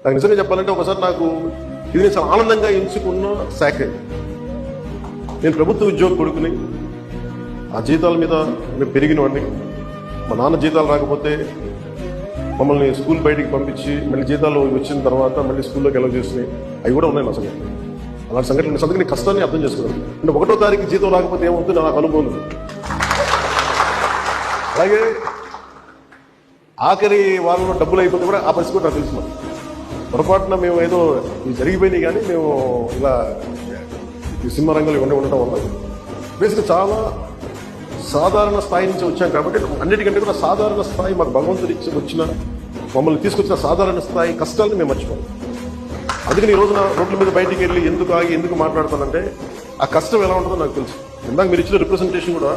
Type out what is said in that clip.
నాకు నిజంగా చెప్పాలంటే ఒకసారి నాకు ఇది నేను చాలా ఆనందంగా ఎంచుకున్న శాఖ. నేను ప్రభుత్వ ఉద్యోగ కొడుకుని, ఆ జీతాల మీద నేను పెరిగిన వాడిని. మా నాన్న జీతాలు రాకపోతే మమ్మల్ని స్కూల్ బయటికి పంపించి మళ్ళీ జీతాలు వచ్చిన తర్వాత మళ్ళీ స్కూల్లోకి ఎలా చేసినాయి అవి కూడా ఉన్నాయి నా సంగతి. అలాంటి సంఘటన సందర్భంగా కష్టాన్ని అర్థం చేసుకున్నాను. అంటే 1వ తారీఖు జీతం రాకపోతే ఏమవుతుంది నాకు అనుభవం. అలాగే ఆఖరి వారంలో డబ్బులు అయిపోతే కూడా ఆ పరిస్థితి కూడా నాకు తెలుసు. పొరపాటున మేము ఏదో ఇవి జరిగిపోయినాయి కానీ మేము ఇలా ఈ సినిమా రంగంలో ఉండటం వల్ల బేసిక్గా చాలా సాధారణ స్థాయి నుంచి వచ్చాం కాబట్టి అన్నిటికంటే కూడా సాధారణ స్థాయి మాకు భగవంతుడు ఇచ్చి వచ్చిన మమ్మల్ని తీసుకొచ్చిన సాధారణ స్థాయి కష్టాలను మేము మర్చిపోం. అందుకని ఈ రోజున రోడ్ల మీద బయటికి వెళ్ళి ఎందుకు ఆగి ఎందుకు మాట్లాడతానంటే ఆ కష్టం ఎలా ఉంటుందో నాకు తెలుసు. ఇందాక మీరు ఇచ్చిన రిప్రజెంటేషన్ కూడా